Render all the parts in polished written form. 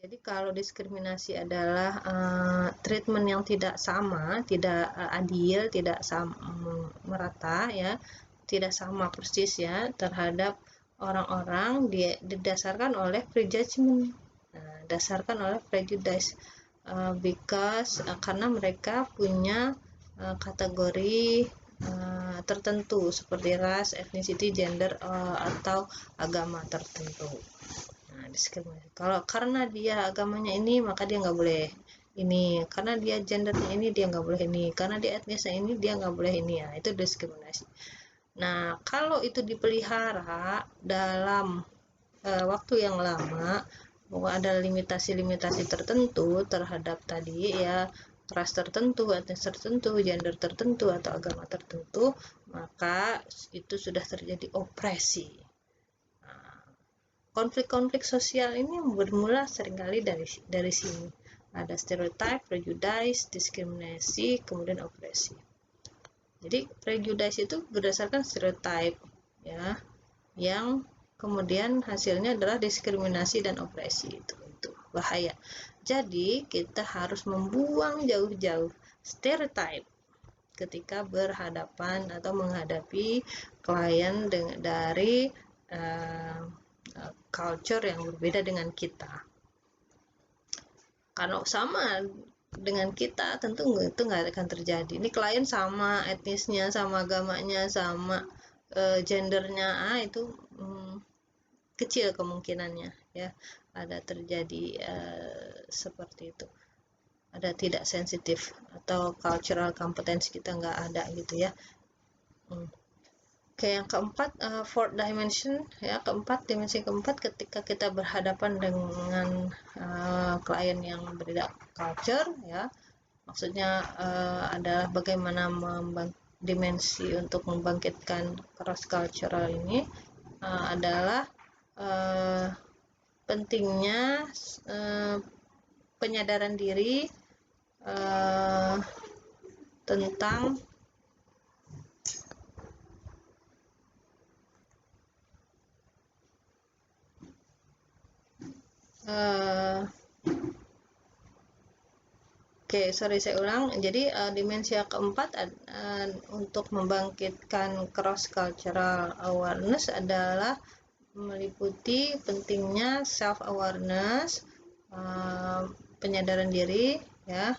Jadi kalau diskriminasi adalah treatment yang tidak sama, tidak adil, tidak sama, merata ya, tidak sama persis ya terhadap orang-orang didasarkan oleh prejudgment, dasarkan oleh prejudice, because karena mereka punya kategori tertentu seperti ras, ethnicity, gender, atau agama tertentu. Nah, diskriminasi. Kalau karena dia agamanya ini, maka dia nggak boleh ini. Karena dia gendernya ini, dia nggak boleh ini. Karena dia etnisnya ini, dia nggak boleh ini. Ya, itu diskriminasi. Nah, kalau itu dipelihara dalam waktu yang lama, bahwa ada limitasi-limitasi tertentu terhadap tadi ya, ras tertentu, etnis tertentu, gender tertentu, atau agama tertentu, maka itu sudah terjadi opresi. Konflik-konflik sosial ini bermula seringkali dari sini. Ada stereotype, prejudice, diskriminasi, kemudian opresi. Jadi prejudice itu berdasarkan stereotype ya, yang kemudian hasilnya adalah diskriminasi dan opresi. Itu bahaya. Jadi kita harus membuang jauh-jauh stereotype ketika berhadapan atau menghadapi klien dari culture yang berbeda dengan kita. Kalau sama dengan kita, tentu itu nggak akan terjadi. Ini klien sama etnisnya, sama agamanya, sama gendernya, itu kecil kemungkinannya ya ada terjadi seperti itu. Ada tidak sensitif atau cultural competence kita nggak ada gitu ya. Oke, yang keempat, fourth dimension ya, dimensi keempat ketika kita berhadapan dengan klien yang berbeda culture ya, maksudnya adalah bagaimana dimensi untuk membangkitkan cross cultural ini adalah pentingnya penyadaran diri tentang saya ulang. Jadi dimensi keempat untuk membangkitkan cross cultural awareness adalah meliputi pentingnya self awareness, penyadaran diri ya,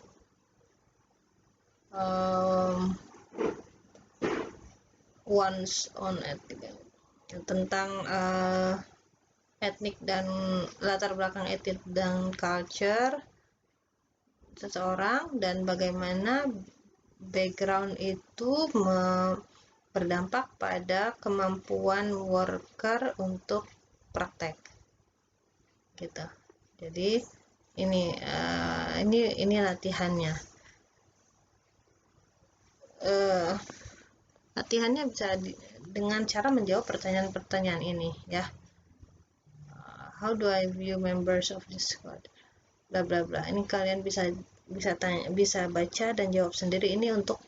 one's own tentang etnik dan latar belakang etnik dan culture seseorang, dan bagaimana background itu berdampak pada kemampuan worker untuk praktek gitu. Jadi ini latihannya. Latihannya bisa dengan cara menjawab pertanyaan-pertanyaan ini ya. How do I view members of this squad? Bla bla bla. Ini kalian bisa baca dan jawab sendiri. Ini untuk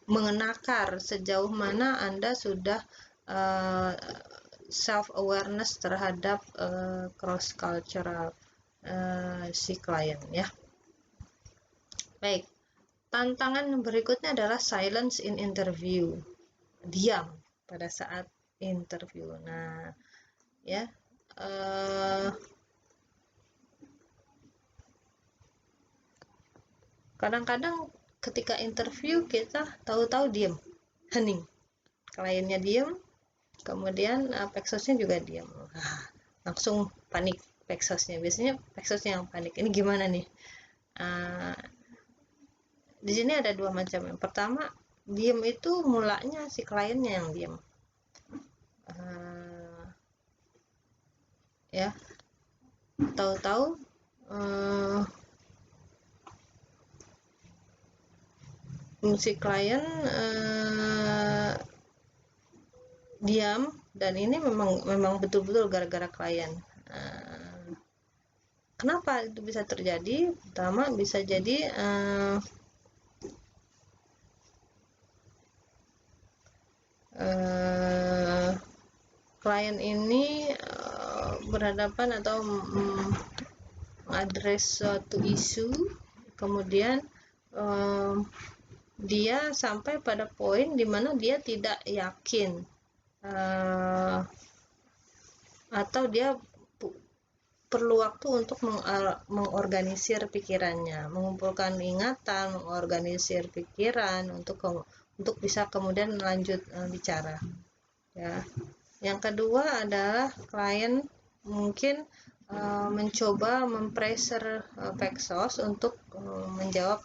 mengenakar sejauh mana Anda sudah self awareness terhadap cross cultural si klien ya. Baik. Tantangan berikutnya adalah silence in interview. Diam pada saat interview. Nah, ya. Kadang-kadang ketika interview kita tahu-tahu diam, hening. Kliennya diam, kemudian peksosnya juga diam. Langsung panik peksosnya. Biasanya peksosnya yang panik. Ini gimana nih? Di sini ada dua macam. Yang pertama, diam itu mulanya si kliennya yang diam. Ya, tahu-tahu si klien diam, dan ini memang betul-betul gara-gara klien. Kenapa itu bisa terjadi? Pertama, bisa jadi klien ini berhadapan atau mengadres suatu isu, kemudian dia sampai pada poin di mana dia tidak yakin atau dia perlu waktu untuk mengorganisir pikirannya, mengumpulkan ingatan, mengorganisir pikiran untuk bisa kemudian lanjut bicara. Ya. Yang kedua adalah klien mungkin mencoba mempressure Paxos untuk menjawab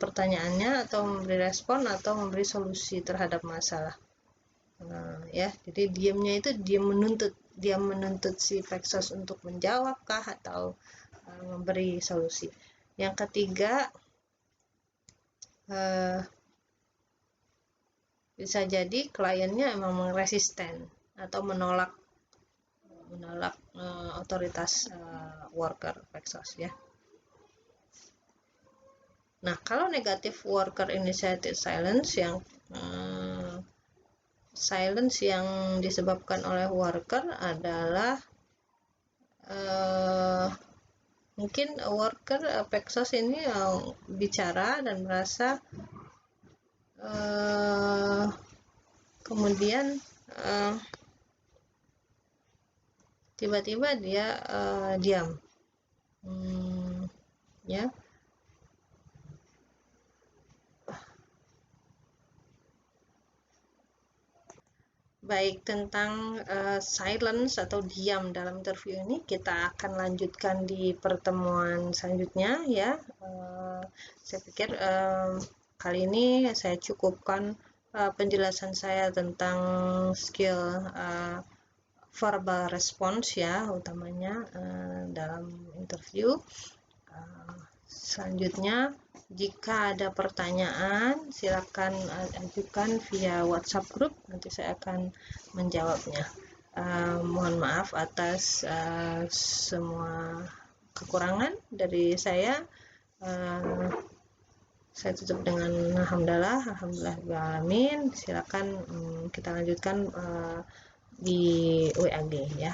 pertanyaannya atau memberi respon atau memberi solusi terhadap masalah. Ya, jadi diamnya itu dia menuntut si Paxos untuk menjawabkah atau memberi solusi. Yang ketiga, bisa jadi kliennya memang resisten atau menolak otoritas worker Paxos, ya. Nah, kalau negative worker initiated silence yang disebabkan oleh worker adalah mungkin worker Paxos ini bicara dan merasa kemudian tiba-tiba dia diam, ya. Baik, tentang silence atau diam dalam interview ini kita akan lanjutkan di pertemuan selanjutnya, ya. Saya pikir kali ini saya cukupkan penjelasan saya tentang skill verbal response, ya, utamanya dalam interview. Selanjutnya, jika ada pertanyaan, silakan ajukan via WhatsApp group, nanti saya akan menjawabnya. Mohon maaf atas semua kekurangan dari saya. Saya tutup dengan alhamdulillah. Silakan kita lanjutkan di WAG, ya.